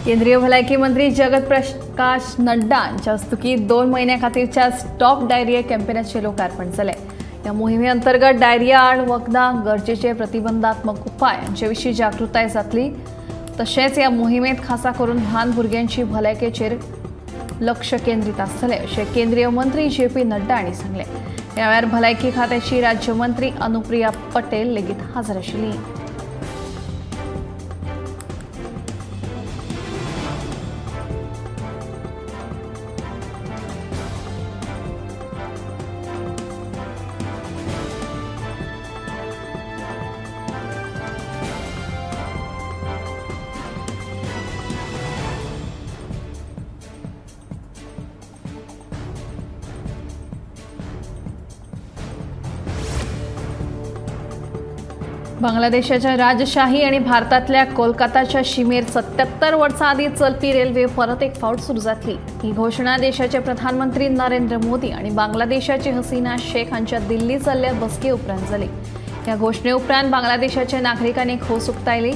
केंद्रीय भलायकी मंत्री जगत प्रकाश नड्डा यांच्या हस्तुकी 2 महिन्या खातीरच्या स्टॉप डायरिया कॅम्पेनाचे लोकार्पण झाले। या मोहिमेअंतर्गत डायरिया आड वखदां गरजेचे प्रतिबंधात्मक उपाय यांच्याविषयी जागृताय जातली। तशेंच या मोहिमेत खासा करून ल्हान भुरग्यांची भलायकेचेर लक्ष केंद्रीत आसतले अशें केंद्रीय मंत्री JP नड्डा हांणी सांगले। ह्या वेळार भलायकी खात्याची राज्यमंत्री अनुप्रिया पटेल लेगीत हाजीर आशिल्ली। बांगलादेशाच्या राजशाही आणि भारतातल्या कोलकाताच्या शिमेर 77 वर्सां आदी चलपी रेल्वे परत एक फावट सुरू जातली। ही घोषणा देशाचे प्रधानमंत्री नरेंद्र मोदी आणि बांगलादेशाची हसीना शेख हांच्या दिल्ली चल्ल्या बसके उपरांत जाली। ह्या घोषणे उपरांत बांगलादेशाच्या नागरिकांनी खोस उक्तायली।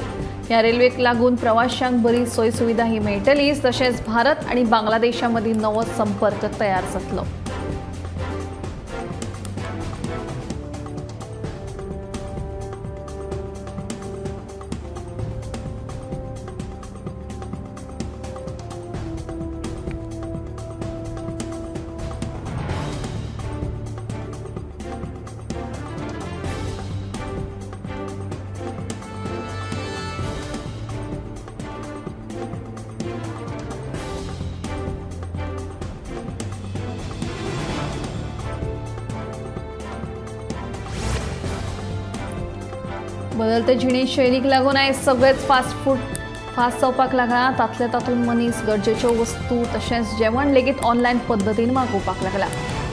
ह्या रेल्वेक लागून प्रवाशांक बरी सोय सुविधा ही मेळटलीच, तशेंच भारत आणि बांगलादेशामदीं नवो संपर्क तयार जातलो। बदलते जिणे शैलीक लागून आयज सगळेच फास्ट जावपाक लागला। तातले तातूंत मनीस गरजेच्यो वस्तू तशेंच जेवण लेगीत ऑनलायन पद्दतीन मागोवपाक लागला।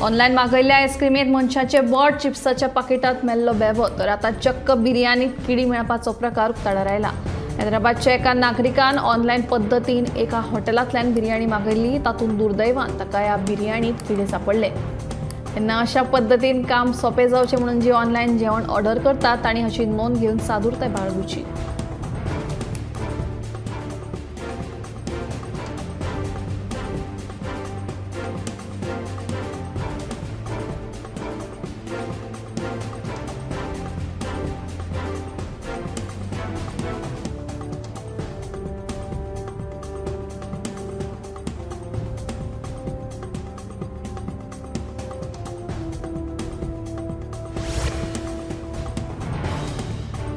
ऑनलायन मागयल्ल्या आयस्क्रीमेत मनशाचे बोट, चिप्साच्या पाकिटांत मेल्लो बेबो तर आतां चक्क बिर्याणीत किडी मेळपाचो प्रकार उक्ताडार आयला। हैदराबादच्या एका नागरिकान ऑनलायन पद्दतीन एका हॉटेलांतल्यान बिर्याणी मागयल्ली। तातूंत दुर्दैवान ताका ह्या बिर्याणीत किडे सांपडले। तेन्ना अशा पद्दतीन काम सोपे जावचें म्हणून जी ऑनलायन जेवण ऑर्डर करतात तांणी हाची नोंद घेवन सादूरताय बाळगुची।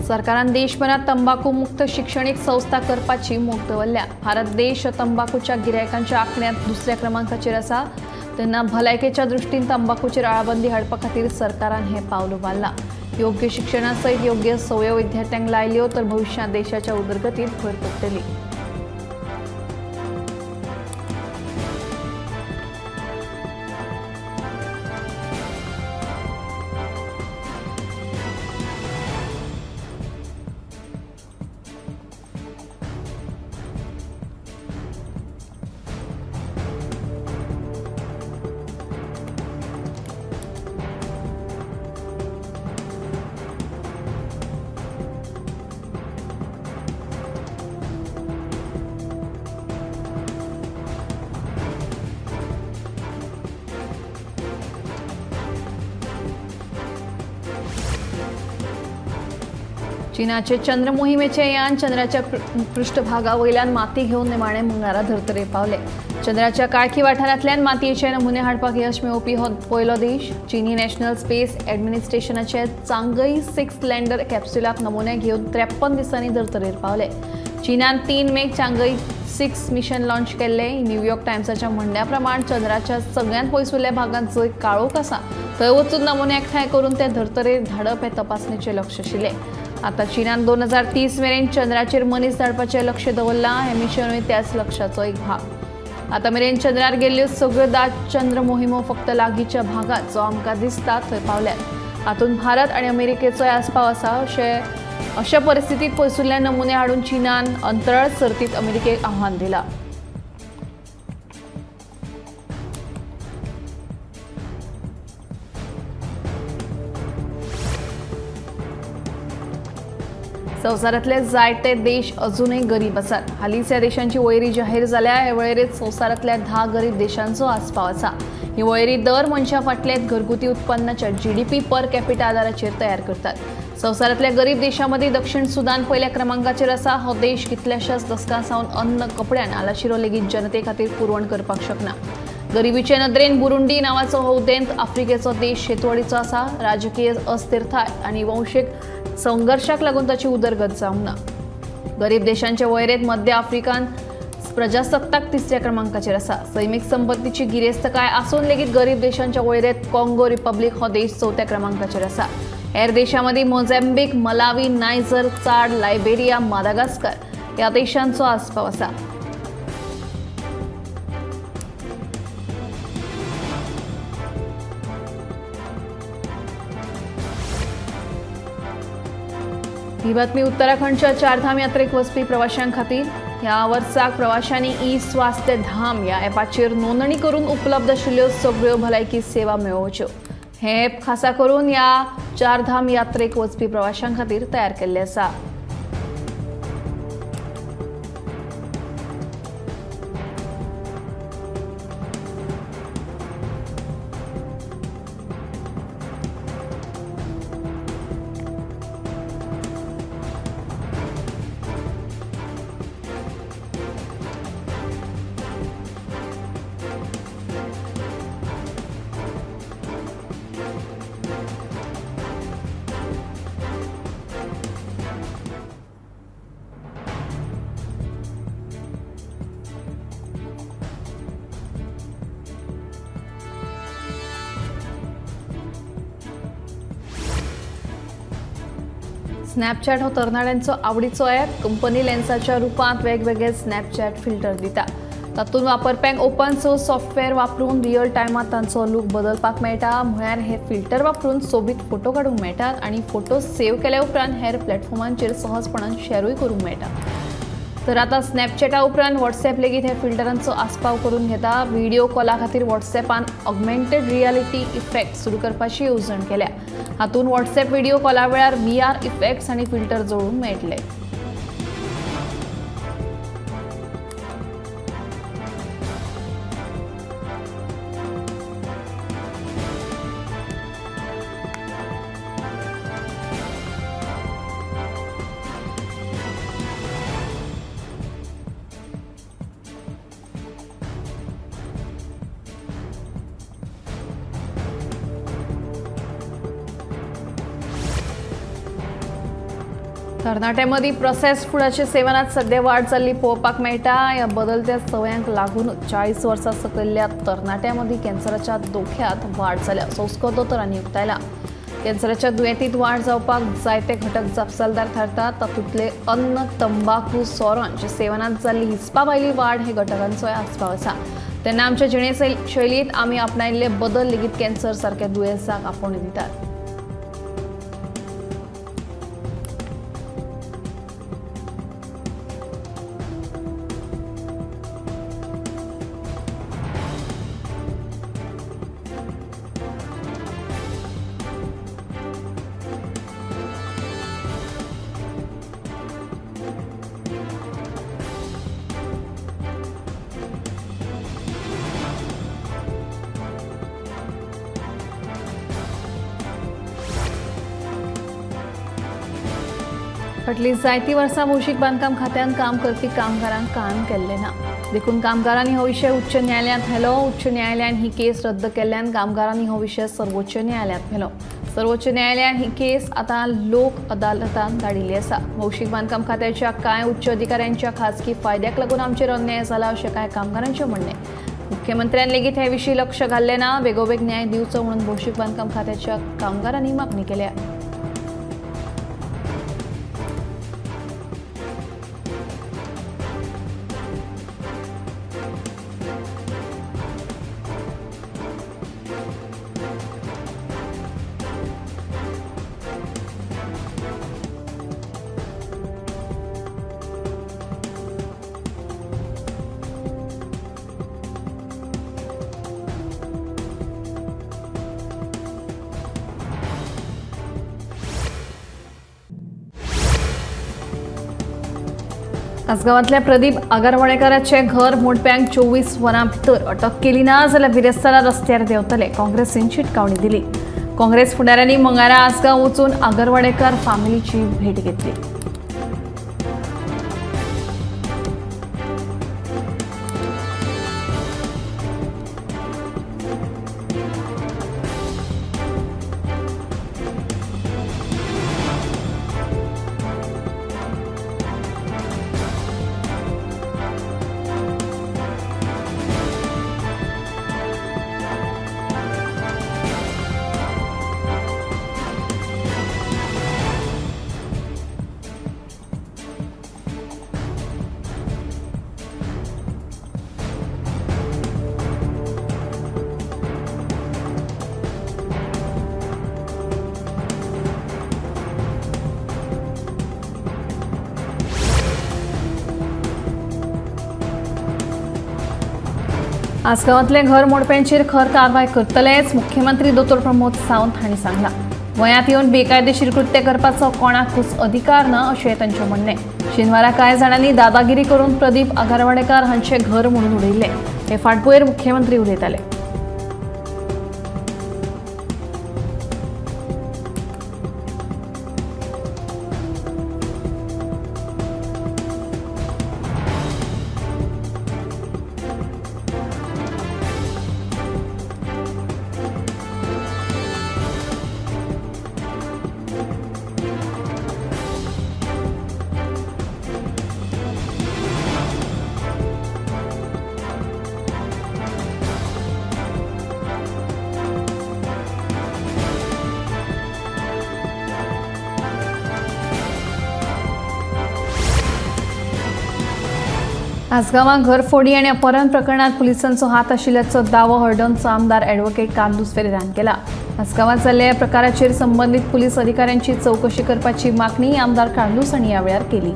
सरकारान देशभरात तंबाखू मुक्त शैक्षणिक संस्था करपाची मोख दवरल्या। भारत देश तंबाखूच्या गिरायकांच्या आंकड्यात दुसऱ्या क्रमांकाचेर आसा। तेन्ना भलायकेच्या दृश्टीन तंबाखूचेर आळाबंदी हाडपा खातीर सरकारान हें पावल उबारलां। योग्य शिक्षणा सयत योग्य सवयो विद्यार्थ्यांक लायल्यो तर भविष्यांत देशाच्या उदरगतीत भर पडटली। चीनाचे चंद्र मोहिमेचे यान चंद्राच्या पृष्ठभागावयल्यान माती घेवन निमाणे मंगळारा धर्तरेर पावले। चंद्राच्या काळखी वाठारांतल्यान मातयेचे नमुने हाडपाक यश मेळोवपी हो पयलो देश। चीनी नॅशनल स्पेस ॲडमिनिस्ट्रेशनाचे चांगई 6 लँडर कॅप्स्युलाक नमुने घेवन 53 दिसांनी धर्तरेर पावले। चीनान 3 मेक चांगई 6 मिशन लॉन्च केल्ले। न्यूयॉर्क टायम्साच्या म्हणण्या प्रमाण चंद्राच्या सगळ्यात पयसुल्ल्या भागांत जंय काळोख आसा थंय वचून नमुने एकठांय करून ते धर्तरेर धाडप हे तपासणेचे लक्ष आशिल्ले। आता चीनान 2030 मेरेन चंद्राचेर मनीस धाडपाचें लक्ष दवरलां। हे मिशनूय त्याच लक्ष्याचो एक भाग। आता मेरेन चंद्रार गेल्ल्यो सगळ्यो दाट चंद्र मोहिमो फक्त लागींच्या भागात जो आमकां दिसता थंय पावल्यात। हातूंत भारत आनी अमेरिकेचोय आस्पाव आसा। अशा परिस्थितीत पयसुल्ले नमुने हाडून चीनान अंतराळ सर्तीत अमेरिकेक आव्हान दिलां। संवसारांतले जायते देश अजूनही गरीब आसात. हालींच ह्या देशांची वळेरी जाहीर जाल्या. हे वळेरेंत संवसारांतल्या 10 गरीब देशांचो आस्पाव आसा. ही वळेरी दर मनशा फाटले घरगुती उत्पन्नाच्या GDP पर कॅपिटा आदाराचेर तयार करतात. संवसारांतल्या गरीब देशांमदी दक्षिण सुदान पयल्या क्रमांकाचेर आसा. हो देश कितल्याशाच दशकां सावन अन्न, कपडे आनी आलाशिरो लेगीत जनते खातीर पुरवण करपाक शकना. गरिबीचे नदरेन बुरुंडी नावाचो हो उदेंत आफ्रिकेचो देश शेतवडीचो आसा. राजकीय अस्थिरताय आनी वंशीक संघर्षाक लागून ताची उदरगत जावंक ना. गरीब देशांच्या वळेरेंत मध्य आफ्रिकान प्रजासत्ताक 3ऱ्या क्रमांकाचेर आसा. सैमीक संपत्तीची गिरेस्तकाय आसून लेगीत गरीब देशांच्या वळेरेंत काँगो रिपब्लीक हो देश 4थ्या क्रमांकाचेर आसा. हेर देशांमदी मोझांबीक, मलावी, नायजर, चाड, लायबेरिया, मादागास्कर ह्या देशांचो आस्पाव आसा. ही बातमी उत्तराखंडच्या चारधाम यात्रेक वचपी प्रवाशांक खातीर. ह्या वर्साक प्रवाशांनी ई स्वास्थ्य धाम ह्या ॲपाचेर नोंदणी करून उपलब्ध आशिल्ल्यो सगळ्यो भलायकी सेवा मेळोवच्यो. हे ॲप खासा करून ह्या चारधाम यात्रेक वचपी प्रवाशांक खातीर तयार केल्लें आसा. स्नॅपचॅट हो तरणाट्यांचो आवडीचो ॲप. कंपनी लेन्साच्या रुपांत वेगवेगळे स्नॅपचॅट फिल्टर दिता. तातूंत वापरप्यांक ओपन सोर्स सॉफ्टवेअर वापरून रियल टायमात तांचो लूक बदलपाक मेळटा. म्हळ्यार हे फिल्टर वापरून सोबीत फोटो काडूंक मेळटात आनी फोटो सेव्ह केल्या उपरांत हेर प्लॅटफॉर्मांचेर सहजपणान शेअरूय करूंक मेळटा. तर आतां स्नॅपचॅटा उपरांत व्हॉट्सॲप लेगीत हे फिल्टरांचो आस्पाव करून घेता. व्हिडिओ कॉला खातीर व्हॉट्सॲपान ऑगमेंटेड रियालिटी इफेक्ट सुरू करपाची येवजण केल्या. हातूंत व्हॉट्सॲप व्हिडिओ कॉला वेळार VR इफेक्ट्स आनी फिल्टर जोडूंक मेळटले. तरणाट्यांमदी प्रोसेस्ड फुडाच्या सेवनात सध्या वाड जाल्ली पळोवपाक मेळटा. ह्या बदलत्या संवयांक लागूनच 40 वर्सां सकयल्ल्या तरणाट्यांमदी कॅन्सराच्या धोक्यांत वाड जाल्या असो हुस्को दोतोरांनी उक्तायला. कॅन्सराच्या दुयेंतींत वाड जावपाक जायते घटक जापसालदार थारतात. तातूंतले अन्न, तंबाखू, सोरो जे सेवनात जाल्ली हिसपा भायली वाड हे घटकांचोय आस्पाव आसा. तेन्ना आमच्या जिणेशैलींत आमी आपणायिल्ले बदल लेगीत कॅन्सर सारक्या दुयेंसाक आपोवणी दितात. फाटलीं जायतीं वर्सां भौशीक बांदकाम खात्यान काम करपी कामगारांक कायम केल्लें ना. देखून कामगारांनी हो विशय उच्च न्यायालयांत व्हेलो. उच्च न्यायालयान ही केस रद्द केल्ल्यान कामगारांनी हो विशय सर्वोच्च न्यायालयांत व्हेलो. सर्वोच्च न्यायालयान ही केस आतां लोक अदालतांत धाडिल्ली आसा. भौशीक बांदकाम खात्याच्या कांय उच्च अधिकाऱ्यांच्या खासगी फायद्याक लागून आमचेर अन्याय जाला अशें कांय कामगारांचें म्हणणें. मुख्यमंत्र्यान लेगीत हे विशीं लक्ष घाल्लें ना. बेगोबेग न्याय दिवचो म्हणून भौशीक बांदकाम खात्याच्या कामगारांनी मागणी केल्या. आसगावांतल्या प्रदीप आगरवाडेकाराचे घर मोडप्यांक 24 वरां भितर अटक केली ना जाल्यार बिरेस्तारा रस्त्यार देंवतले काँग्रेसीन शिटकावणी दिली। काँग्रेस फुडाऱ्यांनी मंगळारा आसगांव वचून आगरवाडेकार फामिलीची भेट घेतली। आसगावांतले घर मोडप्यांचेर खर कारवाय करतलेच मुख्यमंत्री दोतोर प्रमोद सावंत हांणी सांगलां। गोंयांत येवन बेकायदेशीर कृत्य करपाचो कोणाकूच अधिकार ना अशें तांचें म्हणणें। शेनवारा कांय जाणांनी दादागिरी करून प्रदीप आगरवाडेकार हांचें घर मोडून उडयिल्लें। हे फाटभुंयेर मुख्यमंत्री उलयताले। आसगावां घरफोडी आनी अपहरण प्रकरणात पुलिसांचो हात आशिल्ल्याचो दावो हळडणचो आमदार ॲडव्होकेट कार्लूस फेरेरान केला। आसगावांत जाल्ल्या ह्या प्रकाराचेर संबंदीत पुलीस अधिकाऱ्यांची चवकशी करपाची मागणी आमदार कार्लूस हांणी ह्या वेळार केली।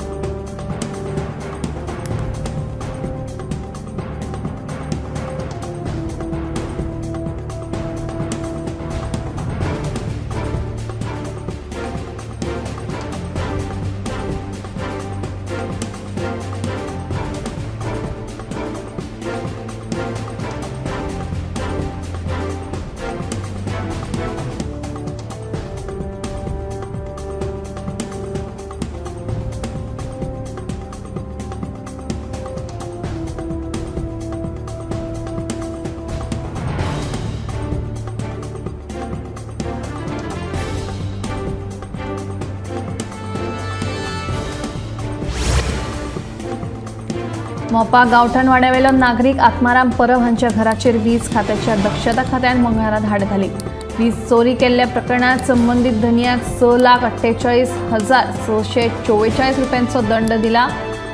मोपा गांवठाण वाड्यावेलो नागरीक आत्माराम परब हांच्या घराचेर वीज खात्याच्या दक्षता खात्यान मंगळारा धाड घाली। वीज चोरी केल्ल्या प्रकरणात संबंदीत धनियाक 6,48,644 रुपयांचो दंड दिला।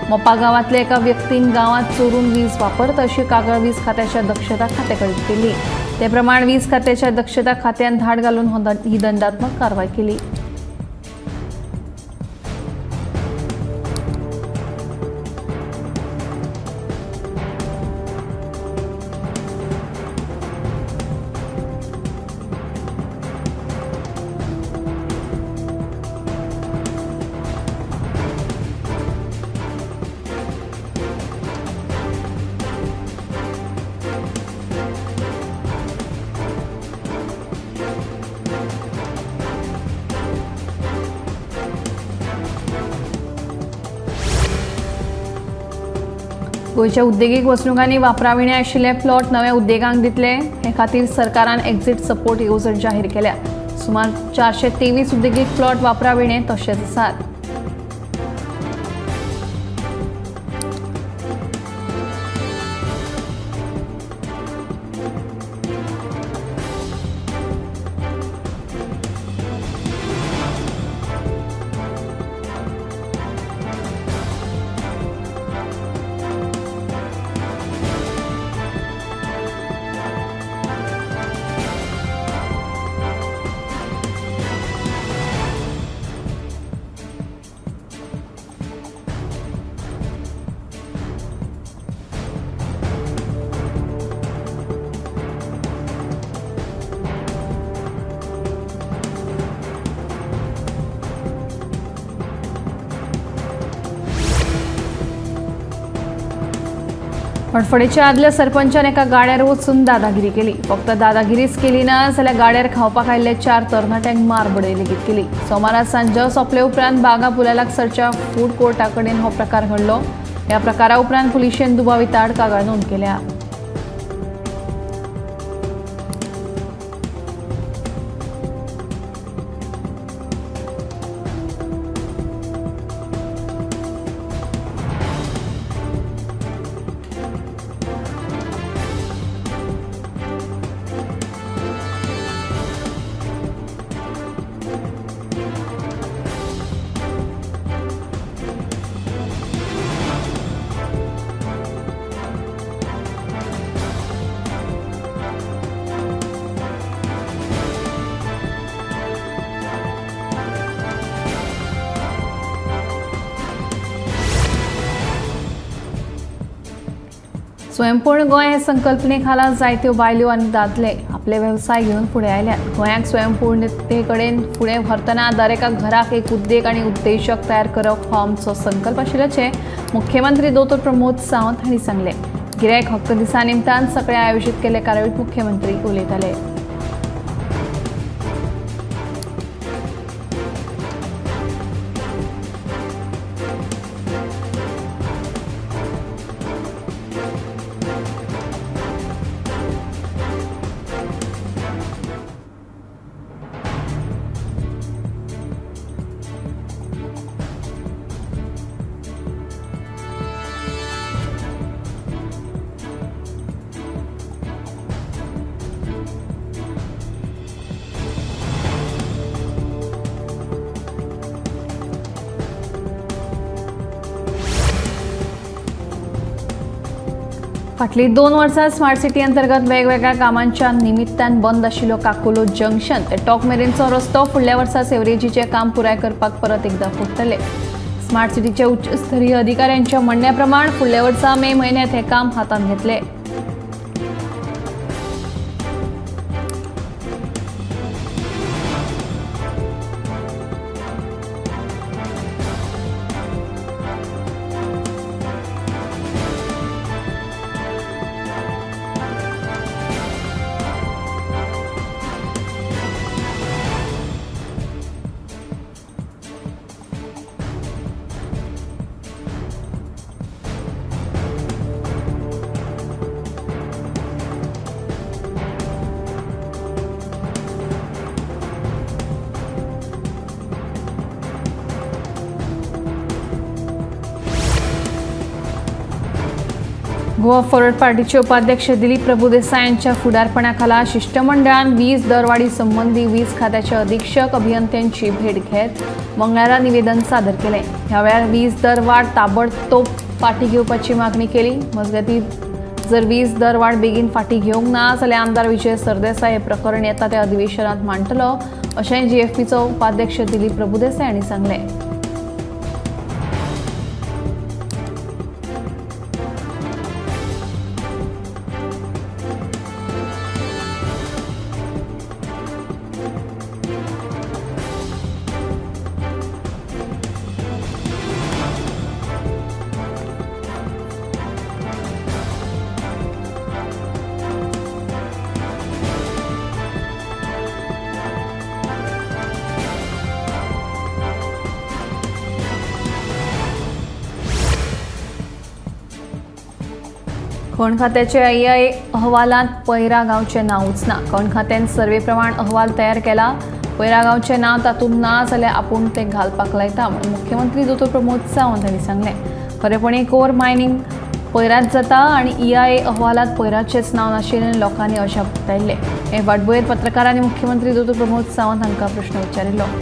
मोपा गांवांतल्या एका व्यक्तीन गांवांत चोरून वीज वापरता अशी कागाळ वीज खात्याच्या दक्षता खात्या कडेन केली। ते प्रमाण वीज खात्याच्या दक्षता खात्यान धाड घालून ही दंडात्मक कारवाय केली। गोयच्या उद्देगीक वसणुकांनी वापराविणे आशिल्ले प्लॉट नव्या उद्देगांक दितले। हे खातीर सरकारान एक्झिट सपोर्ट येवजण जाहीर केल्या। सुमार 423 उद्देगीक प्लॉट वापराविणे तशेच आसात। फडफडेच्या आदल्या सरपंचान एका गाड्यार वचून दादागिरी केली. फक्त दादागिरीच केली ना जाल्यार गाड्यार खावपाक आयिल्ले 4 तरणाट्यांक मारबडय लेगीत केली. सोमारा सांज सोंपले उपरांत बागा पुलालागसरच्या फूड कोर्टा कडेन हो प्रकार घडलो. ह्या प्रकारा उपरांत पुलिशेन दुबावित आड कागाळ नोंद केल्या. स्वयंपूर्ण गोंय हे संकल्पने खाला जायत्यो बायल्यो आनी दादले आपले वेवसाय घेवन फुडें आयल्यात. गोंयाक स्वयंपूर्णते कडेन फुडें व्हरतना दरेका घराक एक उद्देग आनी उद्देशक तयार करप हो आमचो संकल्प आशिल्ल्याचें मुख्यमंत्री दोतोर प्रमोद सावंत हांणी सांगलें. गिरायक हक्क दिसा निमतान सकाळीं आयोजीत केल्ले कार्यावळीत मुख्यमंत्री उलयताले. फाटली 2 वर्सां स्मार्ट सिटी अंतर्गत वेगवेगळ्या कामांच्या निमित्तान बंद आशिल्लो काकोलो जंक्शन ते टॉक मेरेनचो रस्तो फुडल्या वर्सा सेवरेजीचे काम पुराय करपाक परत एकदा फुट्टले. स्मार्ट सिटीच्या उच्चस्तरीय अधिकाऱ्यांच्या म्हणण्या प्रमाण फुडल्या वर्सा मे म्हयन्यांत हे काम हातांत घेतले. गोवा फॉरवर्ड पार्टीचे उपाध्यक्ष दिलीप प्रभुदेसाय यांच्या फुडारपणाखाला शिष्टमंडळान वीज दरवाडी संबंधी वीज खात्याच्या अधीक्षक अभियंत्यांची भेट घेत मंगळारा निवेदन सादर केले. ह्या वेळार वीज दर वाड ताबडतोब फाटी घेवपाची मागणी केली. मजगतीं जर वीज दर वाड बेगीन फाटी घेवंक ना जाल्यार आमदार विजय सरदेसाय हे प्रकरण येता त्या अधिवेशनात मांडटलो अशें जीएफपीचो उपाध्यक्ष दिलीप प्रभुदेसाय हांणी सांगलें. खण खात्याचे आयआय अहवालांत पैरा गांवचें नांव उचना. खण खात्यान सर्वे प्रमाण अहवाल तयार केला. पैरा गांवचें नांव तातूंत ना जाल्यार आपूण तें घालपाक लायता म्हूण मुख्यमंत्री दोतोर प्रमोद सावंत हांणी सांगलें. खरेपणी कोर मायनिंग पैरात जाता आनी ईआयए अहवालांत पैराचेंच नांव नाशिल्ल्यान लोकांनी अशा बतायल्लें. हे फाटभुंयेर पत्रकारांनी मुख्यमंत्री दोतोर प्रमोद सावंत हांकां प्रस्न विचारिल्लो.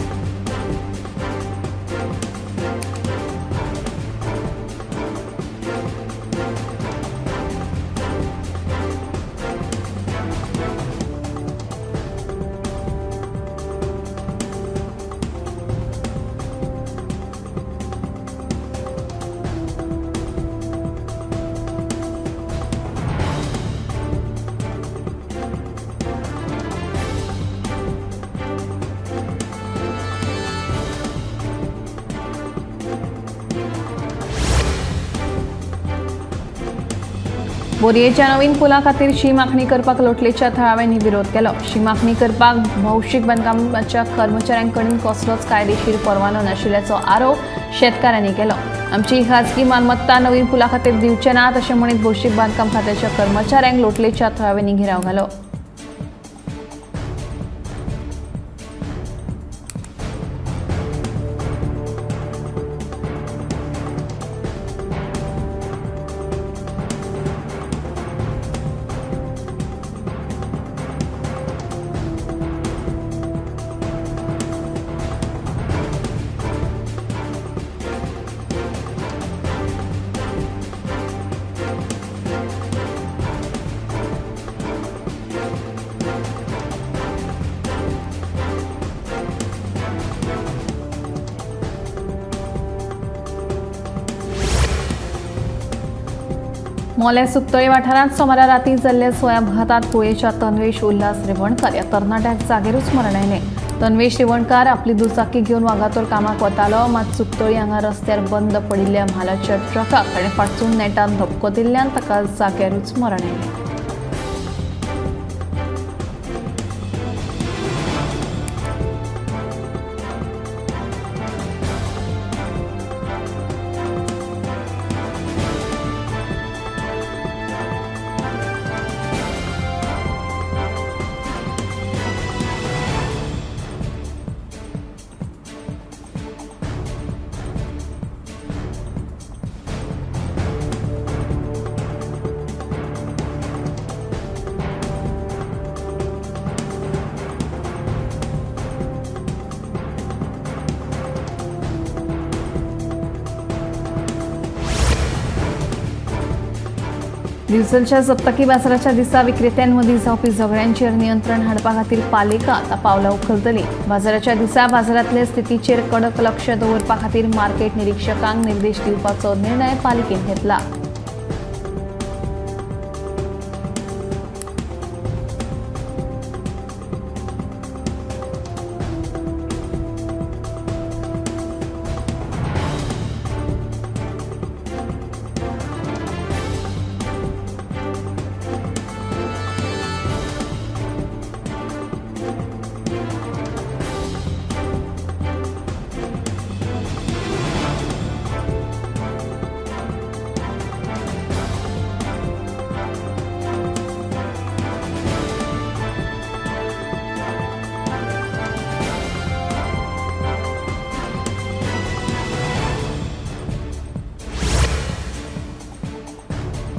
बोरयेच्या नवीन पुला खातीर शी मागणी करपाक लोटलेच्या थळाव्यांनी विरोध केलो। शी मागणी करपाक भौशीक बांदकामाच्या कर्मचाऱ्यांकडून कसलोच कायदेशीर परवानो नाशिल्ल्याचो आरोप शेतकाऱ्यांनी केलो। आमची खासगी मालमत्ता नवीन पुला खातीर दिवचे नात अशें म्हणीत भौशीक बांदकाम खात्याच्या कर्मचाऱ्यांक लोटलेच्या थळाव्यांनी घेराव घालो। मोले सुक्तळी वाठारांत सोमारा राती जाल्ल्या अपघातात कुयेच्या तन्वेश उल्हास रेवणकार ह्या तरणाट्याक जागेरूच मरण आयलें। तन्वेश रेवणकार आपली दुचाकी घेवन वागातोर कामाक वतालो, मात सुक्तळी हांगा रस्त्यार बंद पडिल्ल्या म्हालाच्या ट्रकाक ताणें फाटसून नेटान धपको दिल्ल्यान ताका जाग्यारूच मरण आयलें। दिवचलच्या सप्तकी बाजाराच्या दिसा विक्रेत्यांमदीं जावपी झगड्यांचेर नियंत्रण हाडपा खातीर पालिका आतां पावलां उखलतली। बाजाराच्या दिसा बाजारांतले स्थितीचेर कडक लक्ष दवरपा खातीर मार्केट निरीक्षकांक निर्देश दिवपाचो निर्णय पालिकेन घेतला।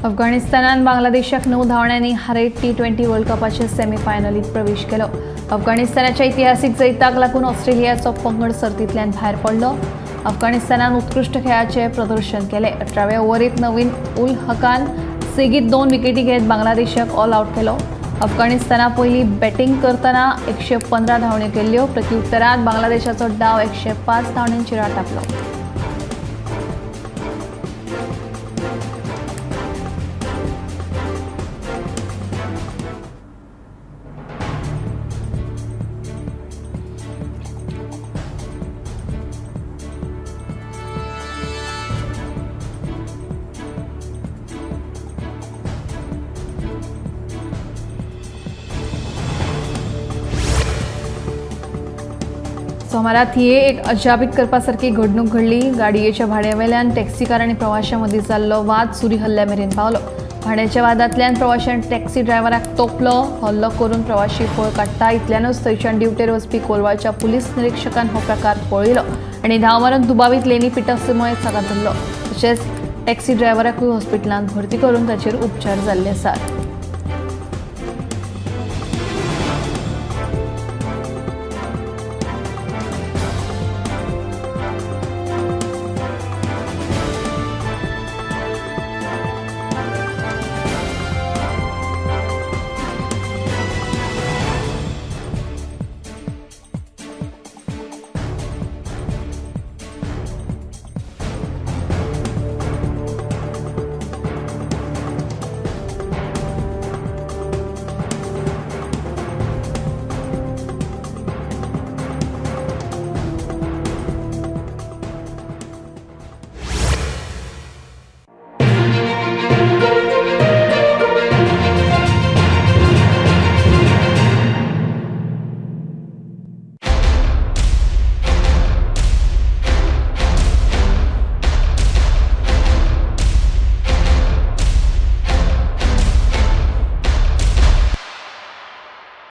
अफगाणिस्तानान बांगलादेशाक 9 धांवड्यांनी हारयत T20 वर्ल्ड कपाचे सेमीफायनलीत प्रवेश केलो। अफगाणिस्तानाच्या इतिहासीक जैताक लागून ऑस्ट्रेलियाचो पंगड सर्तींतल्यान भायर पडलो। अफगाणिस्तानान उत्कृश्ट खेळाचे प्रदर्शन केले। 18व्या ओव्हरीत नवीन उल हकान सेगीत 2 विकेटी घेत बांगलादेशाक ऑल आउट केलो। अफगाणिस्ताना पयली बॅटिंग करतना 115 धांवड्यो केल्ल्यो। प्रत्युत्तरात बांगलादेशाचो डाव 105 धांवड्यांचेर आटापलो। सोमारात ही एक अजापित करपासारकी घडणूक घडली। गाडयेच्या भाड्यावेल्यान टॅक्सीकार आनी प्रवाशां मदीं जाल्लो वाद सुरी हल्ल्या मेरेन पावलो। भाड्याच्या वादांतल्यान प्रवाशान टॅक्सी ड्रायव्हराक तोपलो। हल्लो करून प्रवाशी पळ काडटा इतल्यानूच थंयच्यान ड्युटेर वचपी कोलवाच्या पुलीस निरीक्षकान हो प्रकार पळयलो आनी धांव मारून दुबावीत लेनी पिटासमय चागात धरलो। तशेंच टॅक्सी ड्रायव्हराकूय हॉस्पिटलांत भरती करून ताचेर उपचार जाल्ले आसात।